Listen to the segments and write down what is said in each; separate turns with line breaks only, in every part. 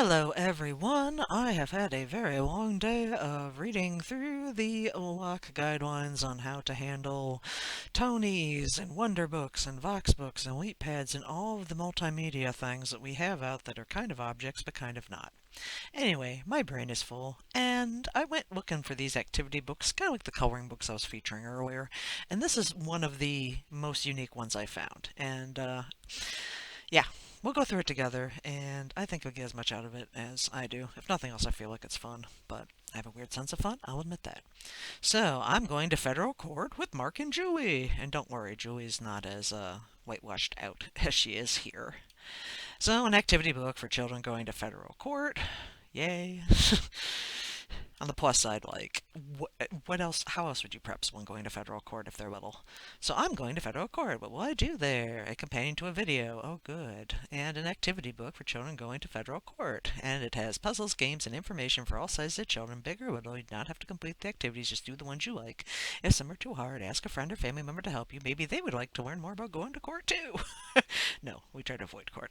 Hello everyone! I have had a very long day of reading through the lock guidelines on how to handle Tonys and Wonder Books and Vox Books and LeapPads and all of the multimedia things that we have out that are kind of objects but kind of not. Anyway, my brain is full, and I went looking for these activity books, kind of like the coloring books I was featuring earlier, and this is one of the most unique ones I found. Yeah, we'll go through it together, and I think you'll get as much out of it as I do. If nothing else, I feel like it's fun, but I have a weird sense of fun, I'll admit that. So, I'm going to federal court with Mark and Julie. And don't worry, Julie's not as whitewashed out as she is here. So, an activity book for children going to federal court. Yay. On the plus side, like, what else? How else would you prep someone going to federal court if they're little? So I'm going to federal court. What will I do there? A companion to a video. Oh, good. And an activity book for children going to federal court. And it has puzzles, games, and information for all sizes of children, big or little. You do not have to complete the activities. Just do the ones you like. If some are too hard, ask a friend or family member to help you. Maybe they would like to learn more about going to court too. No, we try to avoid court.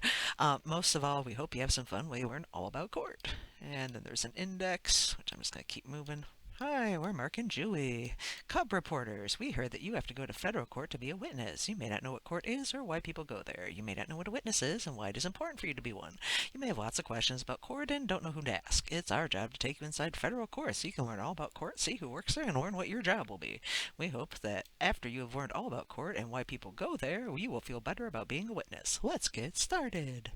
Most of all, we hope you have some fun while you learn all about court. And then there's an index, which I'm just going to keep moving. Hi, we're Mark and Julie, Cub reporters. We heard that you have to go to federal court to be a witness. You may not know what court is or why people go there. You may not know what a witness is and why it is important for you to be one. You may have lots of questions about court and don't know who to ask. It's our job to take you inside federal court so you can learn all about court, see who works there, and learn what your job will be. We hope that after you have learned all about court and why people go there, you will feel better about being a witness. Let's get started.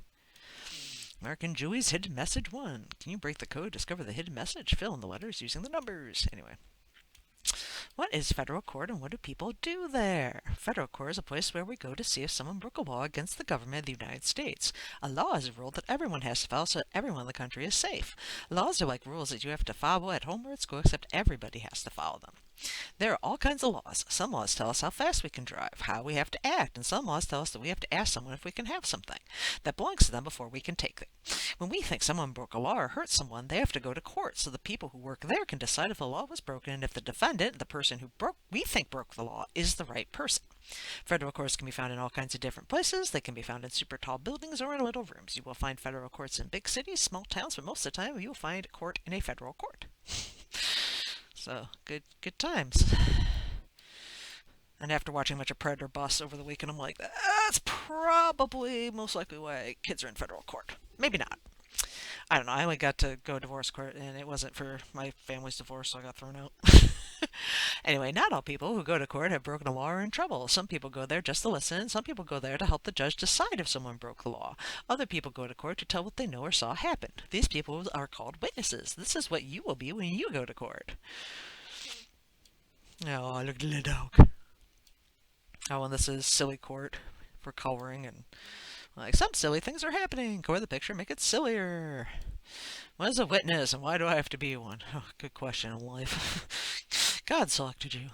Mark and Julie's hidden message 1. Can you break the code, discover the hidden message, fill in the letters using the numbers? Anyway. What is federal court and what do people do there? Federal court is a place where we go to see if someone broke a law against the government of the United States. A law is a rule that everyone has to follow so that everyone in the country is safe. Laws are like rules that you have to follow at home or at school, except everybody has to follow them. There are all kinds of laws. Some laws tell us how fast we can drive, how we have to act, and some laws tell us that we have to ask someone if we can have something that belongs to them before we can take it. When we think someone broke a law or hurt someone, they have to go to court so the people who work there can decide if the law was broken and if the defendant, the person who we think broke the law, is the right person. Federal courts can be found in all kinds of different places. They can be found in super tall buildings or in little rooms. You will find federal courts in big cities, small towns, but most of the time you will find a court in a federal court. So, good times. And after watching a bunch of Predator busts over the weekend, I'm like, that's probably most likely why kids are in federal court. Maybe not. I don't know. I only got to go divorce court, and it wasn't for my family's divorce, so I got thrown out. Anyway, not all people who go to court have broken a law or are in trouble. Some people go there just to listen, and some people go there to help the judge decide if someone broke the law. Other people go to court to tell what they know or saw happen. These people are called witnesses. This is what you will be when you go to court. Oh, look at the little dog. Oh, and this is silly court for coloring, and like some silly things are happening. Color the picture, make it sillier. What is a witness, and why do I have to be one? Oh, good question in life. God selected you.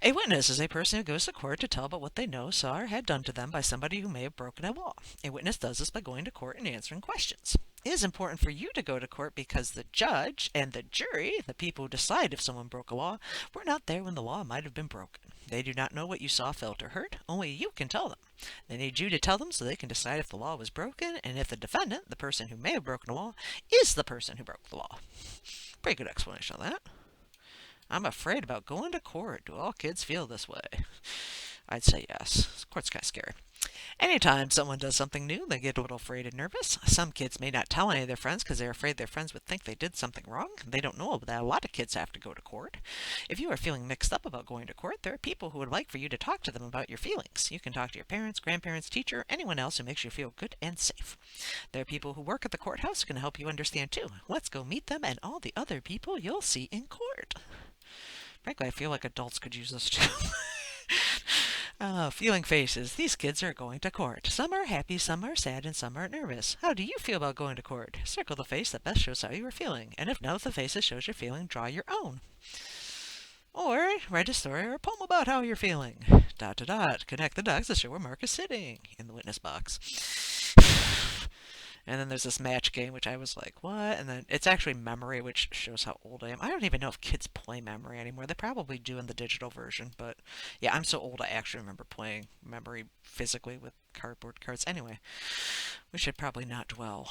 A witness is a person who goes to court to tell about what they know, saw, or had done to them by somebody who may have broken a law. A witness does this by going to court and answering questions. It is important for you to go to court because the judge and the jury, the people who decide if someone broke a law, were not there when the law might have been broken. They do not know what you saw, felt, or heard. Only you can tell them. They need you to tell them so they can decide if the law was broken and if the defendant, the person who may have broken the law, is the person who broke the law. Pretty good explanation of that. I'm afraid about going to court. Do all kids feel this way? I'd say yes. Court's kind of scary. Anytime someone does something new, they get a little afraid and nervous. Some kids may not tell any of their friends because they're afraid their friends would think they did something wrong. They don't know that a lot of kids have to go to court. If you are feeling mixed up about going to court, there are people who would like for you to talk to them about your feelings. You can talk to your parents, grandparents, teacher, anyone else who makes you feel good and safe. There are people who work at the courthouse who can help you understand too. Let's go meet them and all the other people you'll see in court. Frankly, I feel like adults could use this too. Feeling faces. These kids are going to court. Some are happy, some are sad, and some are nervous. How do you feel about going to court? Circle the face that best shows how you are feeling. And if none of the faces shows you're feeling, draw your own. Or write a story or a poem about how you're feeling. ... Connect the dots to show where Mark is sitting in the witness box. And then there's this match game, which I was like, what? And then it's actually memory, which shows how old I am. I don't even know if kids play memory anymore. They probably do in the digital version, but yeah, I'm so old I actually remember playing memory physically with cardboard cards. Anyway, we should probably not dwell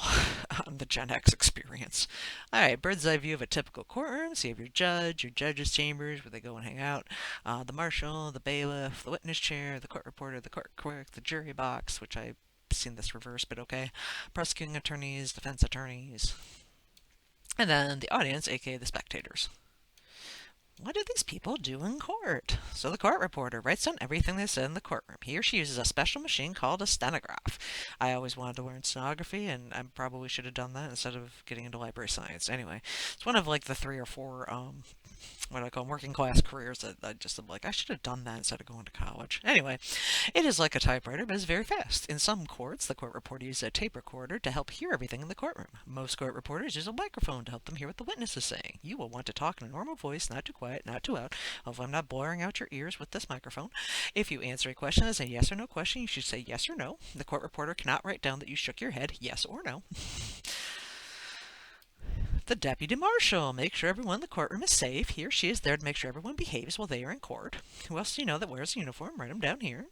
on the Gen X experience. Alright, bird's eye view of a typical courtroom. So you have your judge's chambers where they go and hang out, the marshal, the bailiff, the witness chair, the court reporter, the court clerk, the jury box, which I've seen this reverse, but okay, prosecuting attorneys, defense attorneys, and then the audience, aka the spectators. What do these people do in court? So the court reporter writes down everything they said in the courtroom. He or she uses a special machine called a stenograph. I always wanted to learn stenography, and I probably should have done that instead of getting into library science. Anyway, it's one of like the 3 or 4 what do I call them, working class careers that I just am like, I should have done that instead of going to college. Anyway, it is like a typewriter, but it's very fast. In some courts, the court reporter uses a tape recorder to help hear everything in the courtroom. Most court reporters use a microphone to help them hear what the witness is saying. You will want to talk in a normal voice, not too quiet, not too loud. Hopefully I'm not blurring out your ears with this microphone. If you answer a question as a yes or no question, you should say yes or no. The court reporter cannot write down that you shook your head yes or no. The deputy marshal makes sure everyone in the courtroom is safe. He or she is there to make sure everyone behaves while they are in court. Who else do you know that wears a uniform? Write them down here.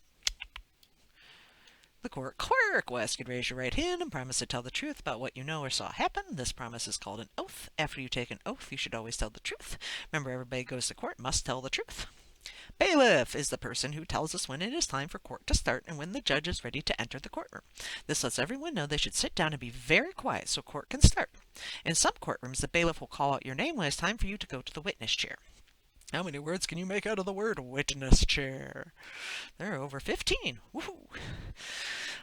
The court clerk will ask you to raise your right hand and promise to tell the truth about what you know or saw happen. This promise is called an oath. After you take an oath, you should always tell the truth. Remember, everybody goes to court must tell the truth. Bailiff is the person who tells us when it is time for court to start and when the judge is ready to enter the courtroom. This lets everyone know they should sit down and be very quiet so court can start. In some courtrooms, the bailiff will call out your name when it's time for you to go to the witness chair. How many words can you make out of the word witness chair? There are over 15. Woohoo!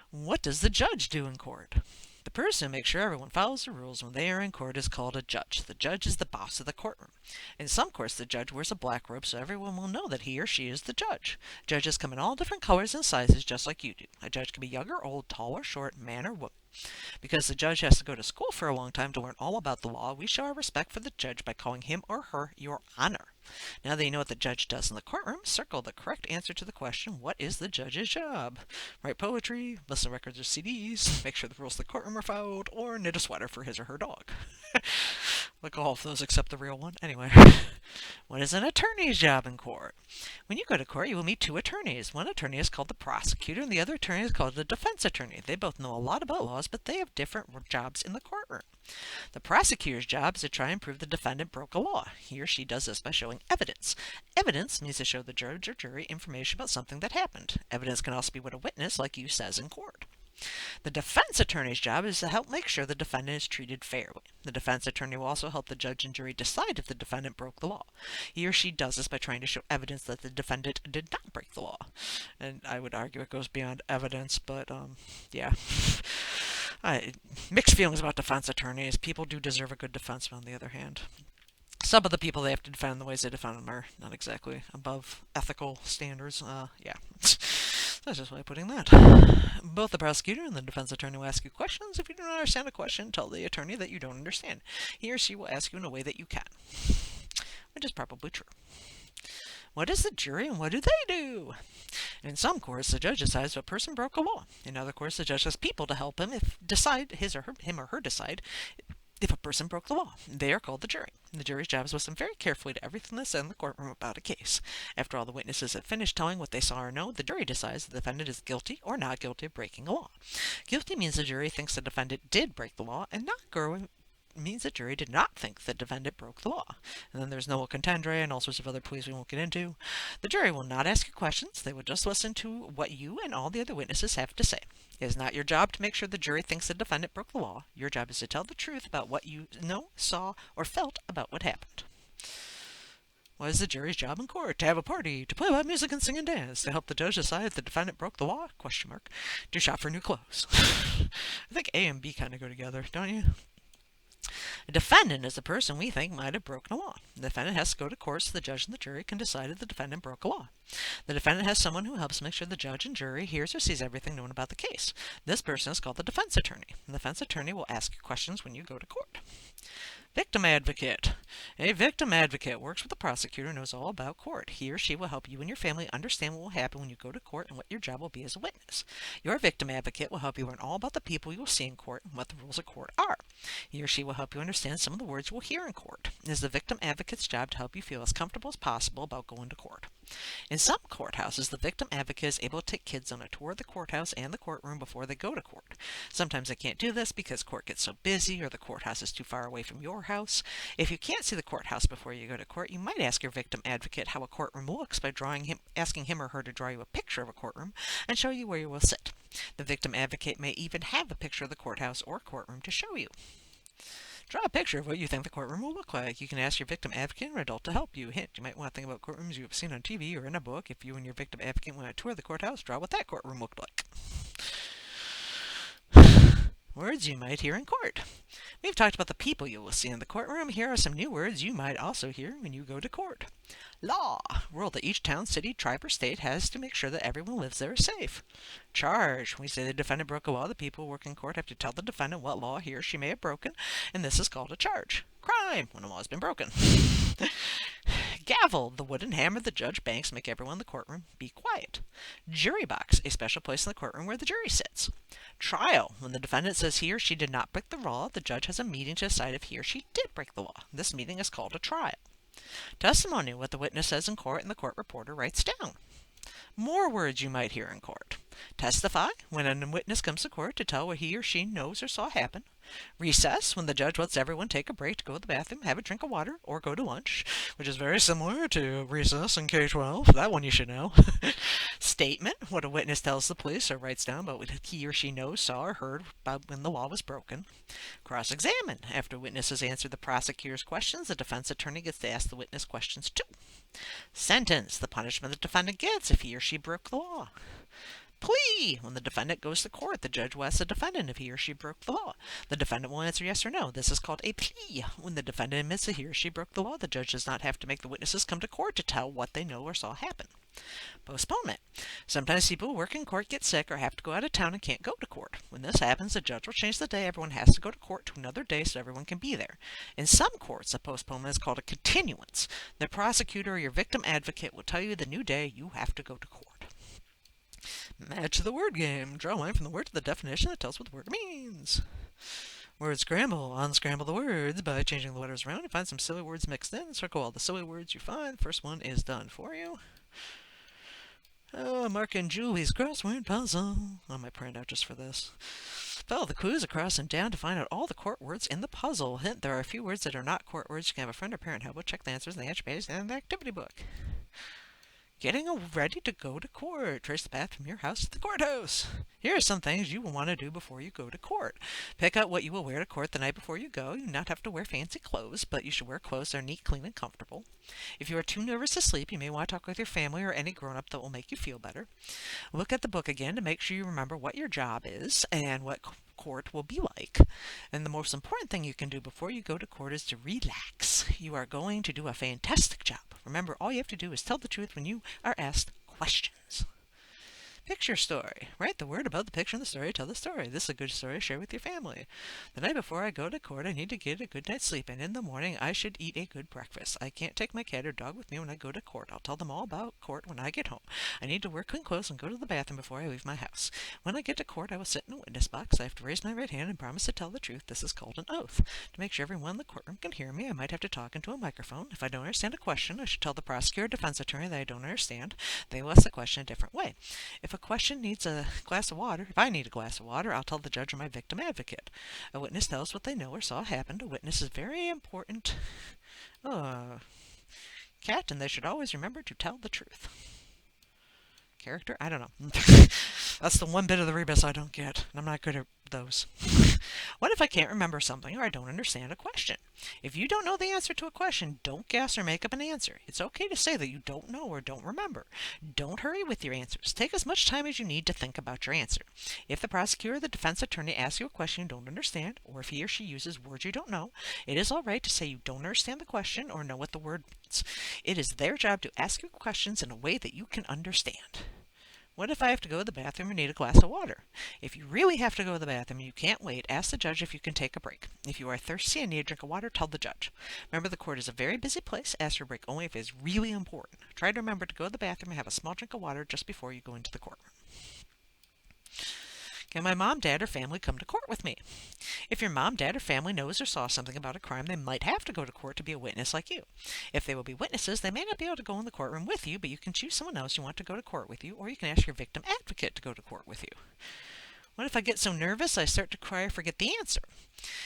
What does the judge do in court? The person who makes sure everyone follows the rules when they are in court is called a judge. The judge is the boss of the courtroom. In some courts, the judge wears a black robe so everyone will know that he or she is the judge. Judges come in all different colors and sizes just like you do. A judge can be young or old, tall or short, man or woman. Because the judge has to go to school for a long time to learn all about the law, we show our respect for the judge by calling him or her your honor. Now that you know what the judge does in the courtroom, circle the correct answer to the question, what is the judge's job? Write poetry, listen to records or CDs, make sure the rules of the courtroom are followed, or knit a sweater for his or her dog. Like all of those except the real one. Anyway, what is an attorney's job in court? When you go to court, you will meet 2 attorneys. One attorney is called the prosecutor, and the other attorney is called the defense attorney. They both know a lot about laws, but they have different jobs in the courtroom. The prosecutor's job is to try and prove the defendant broke a law. He or she does this by showing evidence. Evidence means to show the judge or jury information about something that happened. Evidence can also be what a witness like you says in court. The defense attorney's job is to help make sure the defendant is treated fairly. The defense attorney will also help the judge and jury decide if the defendant broke the law. He or she does this by trying to show evidence that the defendant did not break the law. And I would argue it goes beyond evidence, but yeah. Mixed feelings about defense attorneys. People do deserve a good defense, but on the other hand, some of the people they have to defend, the ways they defend them are not exactly above ethical standards. Yeah. That's just why I'm putting that. Both the prosecutor and the defense attorney will ask you questions. If you don't understand a question, tell the attorney that you don't understand. He or she will ask you in a way that you can, which is probably true. What is the jury and what do they do? In some courts, the judge decides if a person broke a law. In other courts, the judge has people to help him decide him or her decide if a person broke the law. They are called the jury. The jury's job is to listen very carefully to everything that's said in the courtroom about a case. After all the witnesses have finished telling what they saw or know, the jury decides the defendant is guilty or not guilty of breaking a law. Guilty means the jury thinks the defendant did break the law, and not guilty means the jury did not think the defendant broke the law. And then there's no contendere and all sorts of other pleas we won't get into. The jury will not ask you questions. They will just listen to what you and all the other witnesses have to say. It is not your job to make sure the jury thinks the defendant broke the law. Your job is to tell the truth about what you know, saw, or felt about what happened. What is the jury's job in court? To have a party, to play loud music and sing and dance, to help the judge decide if the defendant broke the law? To shop for new clothes. I think A and B kind of go together, don't you? A defendant is a person we think might have broken a law. The defendant has to go to court so the judge and the jury can decide if the defendant broke a law. The defendant has someone who helps make sure the judge and jury hears or sees everything known about the case. This person is called the defense attorney. The defense attorney will ask you questions when you go to court. Victim advocate. A victim advocate works with a prosecutor and knows all about court. He or she will help you and your family understand what will happen when you go to court and what your job will be as a witness. Your victim advocate will help you learn all about the people you will see in court and what the rules of court are. He or she will help you understand some of the words you will hear in court. It is the victim advocate's job to help you feel as comfortable as possible about going to court. In some courthouses, the victim advocate is able to take kids on a tour of the courthouse and the courtroom before they go to court. Sometimes they can't do this because court gets so busy or the courthouse is too far away from your house. If you can't see the courthouse before you go to court, you might ask your victim advocate how a courtroom looks by asking him or her to draw you a picture of a courtroom and show you where you will sit. The victim advocate may even have a picture of the courthouse or courtroom to show you. Draw a picture of what you think the courtroom will look like. You can ask your victim advocate or adult to help you. Hint, you might want to think about courtrooms you have seen on TV or in a book. If you and your victim advocate want to tour the courthouse, draw what that courtroom looked like. Words you might hear in court. We've talked about the people you will see in the courtroom. Here are some new words you might also hear when you go to court. Law, rule that each town, city, tribe, or state has to make sure that everyone lives there is safe. Charge, we say the defendant broke a law. The people who work in court have to tell the defendant what law he or she may have broken, and this is called a charge. Crime, when a law has been broken. Gavel, the wooden hammer the judge bangs to make everyone in the courtroom be quiet. Jury box, a special place in the courtroom where the jury sits. Trial, when the defendant says he or she did not break the law, the judge has a meeting to decide if he or she did break the law. This meeting is called a trial. Testimony, what the witness says in court and the court reporter writes down. More words you might hear in court. Testify, when a witness comes to court to tell what he or she knows or saw happen. Recess, when the judge lets everyone take a break to go to the bathroom, have a drink of water, or go to lunch, which is very similar to recess in K-12. That one you should know. Statement, what a witness tells the police or writes down about what he or she knows, saw, or heard about when the law was broken. Cross-examine, after a witness has answered the prosecutor's questions, the defense attorney gets to ask the witness questions too. Sentence, the punishment the defendant gets if he or she broke the law. Plea, when the defendant goes to court, the judge will ask the defendant if he or she broke the law. The defendant will answer yes or no. This is called a plea. When the defendant admits that he or she broke the law, the judge does not have to make the witnesses come to court to tell what they know or saw happen. Postponement. Sometimes people who work in court get sick or have to go out of town and can't go to court. When this happens, the judge will change the day everyone has to go to court to another day so everyone can be there. In some courts, a postponement is called a continuance. The prosecutor or your victim advocate will tell you the new day you have to go to court. Match the word game. Draw a line from the word to the definition that tells what the word means. Word scramble. Unscramble the words by changing the letters around and find some silly words mixed in. Circle all the silly words you find. First one is done for you. Mark and Julie's crossword puzzle on my printout just for this. Follow the clues across and down to find out all the court words in the puzzle. Hint, there are a few words that are not court words. You can have a friend or parent help with. Check the answers in the answer page and the activity book. Getting ready to go to court. Trace the path from your house to the courthouse. Here are some things you will want to do before you go to court. Pick out what you will wear to court the night before you go. You do not have to wear fancy clothes, but you should wear clothes that are neat, clean, and comfortable. If you are too nervous to sleep, you may want to talk with your family or any grown-up that will make you feel better. Look at the book again to make sure you remember what your job is and what court will be like. And the most important thing you can do before you go to court is to relax. You are going to do a fantastic job. Remember, all you have to do is tell the truth when you are asked questions. Picture story. Write the word about the picture in the story. Tell the story. This is a good story to share with your family. The night before I go to court, I need to get a good night's sleep, and in the morning, I should eat a good breakfast. I can't take my cat or dog with me when I go to court. I'll tell them all about court when I get home. I need to wear clean clothes and go to the bathroom before I leave my house. When I get to court, I will sit in a witness box. I have to raise my right hand and promise to tell the truth. This is called an oath. To make sure everyone in the courtroom can hear me, I might have to talk into a microphone. If I don't understand a question, I should tell the prosecutor or defense attorney that I don't understand. They will ask the question a different way. If a question needs a glass of water, if I need a glass of water, I'll tell the judge or my victim advocate. A witness tells what they know or saw happen. A witness is very important. Cat, and they should always remember to tell the truth. Character? I don't know. That's the one bit of the rebus I don't get, and I'm not good at those. What if I can't remember something or I don't understand a question? If you don't know the answer to a question, don't guess or make up an answer. It's okay to say that you don't know or don't remember. Don't hurry with your answers. Take as much time as you need to think about your answer. If the prosecutor or the defense attorney asks you a question you don't understand, or if he or she uses words you don't know, it is all right to say you don't understand the question or know what the word means. It is their job to ask you questions in a way that you can understand. What if I have to go to the bathroom or need a glass of water? If you really have to go to the bathroom and you can't wait, ask the judge if you can take a break. If you are thirsty and need a drink of water, tell the judge. Remember, the court is a very busy place. Ask for a break only if it is really important. Try to remember to go to the bathroom and have a small drink of water just before you go into the courtroom. Can my mom, dad, or family come to court with me? If your mom, dad, or family knows or saw something about a crime, they might have to go to court to be a witness like you. If they will be witnesses, they may not be able to go in the courtroom with you, but you can choose someone else you want to go to court with you, or you can ask your victim advocate to go to court with you. What if I get so nervous I start to cry or forget the answer?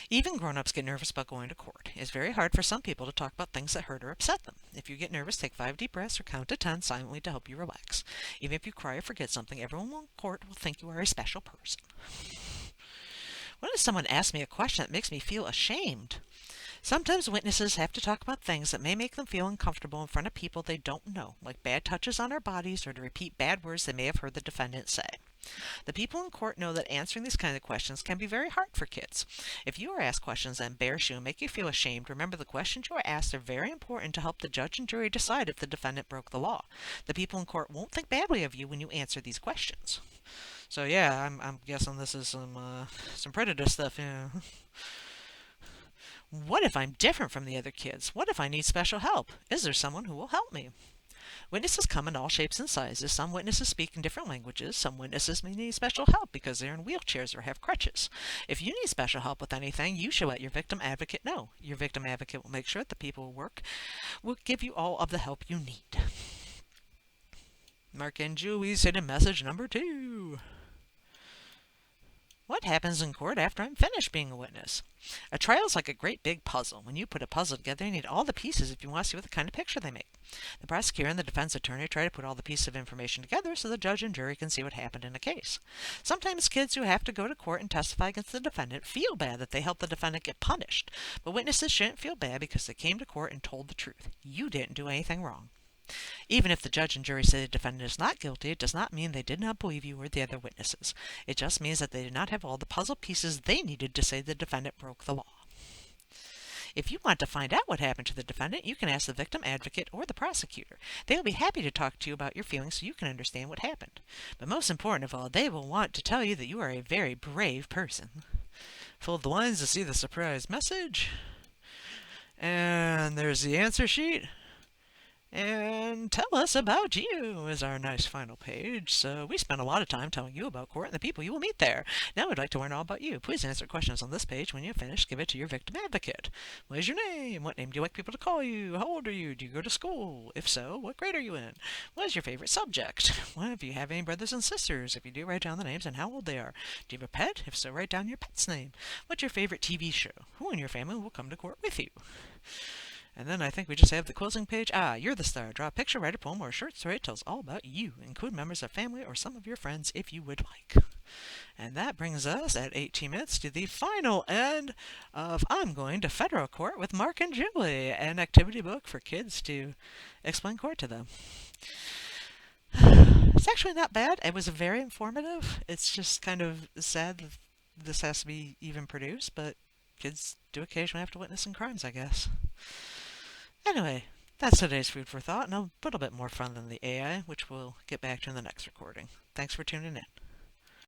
Even grown-ups get nervous about going to court. It's very hard for some people to talk about things that hurt or upset them. If you get nervous, take 5 deep breaths or count to 10 silently to help you relax. Even if you cry or forget something, everyone in court will think you are a special person. What if someone asks me a question that makes me feel ashamed? Sometimes witnesses have to talk about things that may make them feel uncomfortable in front of people they don't know, like bad touches on our bodies or to repeat bad words they may have heard the defendant say. The people in court know that answering these kinds of questions can be very hard for kids. If you are asked questions that embarrass you and make you feel ashamed, remember the questions you are asked are very important to help the judge and jury decide if the defendant broke the law. The people in court won't think badly of you when you answer these questions. So yeah, I'm guessing this is some prejudice stuff, yeah. What if I'm different from the other kids? What if I need special help? Is there someone who will help me? Witnesses come in all shapes and sizes. Some witnesses speak in different languages. Some witnesses may need special help because they're in wheelchairs or have crutches. If you need special help with anything, you should let your victim advocate know. Your victim advocate will make sure that the people who work will give you all of the help you need. Mark and Julie's hidden message number 2. What happens in court after I'm finished being a witness? A trial is like a great big puzzle. When you put a puzzle together, you need all the pieces if you want to see what kind of picture they make. The prosecutor and the defense attorney try to put all the pieces of information together so the judge and jury can see what happened in a case. Sometimes kids who have to go to court and testify against the defendant feel bad that they helped the defendant get punished, but witnesses shouldn't feel bad because they came to court and told the truth. You didn't do anything wrong. Even if the judge and jury say the defendant is not guilty, it does not mean they did not believe you or the other witnesses. It just means that they did not have all the puzzle pieces they needed to say the defendant broke the law. If you want to find out what happened to the defendant, you can ask the victim advocate or the prosecutor. They will be happy to talk to you about your feelings so you can understand what happened. But most important of all, they will want to tell you that you are a very brave person. Fold the lines to see the surprise message. And there's the answer sheet. And tell us about you is our nice final page. So we spent a lot of time telling you about court and the people you will meet there. Now we'd like to learn all about you. Please answer questions on this page. When you've finished, give it to your victim advocate. What is your name? What name do you like people to call you? How old are you? Do you go to school? If so, what grade are you in? What is your favorite subject? What if you have any brothers and sisters? If you do, write down the names and how old they are. Do you have a pet? If so, write down your pet's name. What's your favorite TV show? Who in your family will come to court with you? And then I think we just have the closing page. You're the star. Draw a picture, write a poem, or a short story that tells all about you. Include members of family or some of your friends if you would like. And that brings us at 18 minutes to the final end of I'm Going to Federal Court with Mark and Julie, an activity book for kids to explain court to them. It's actually not bad. It was very informative. It's just kind of sad that this has to be even produced, but kids do occasionally have to witness in crimes, I guess. Anyway, that's today's food for thought, and a little bit more fun than the AI, which we'll get back to in the next recording. Thanks for tuning in.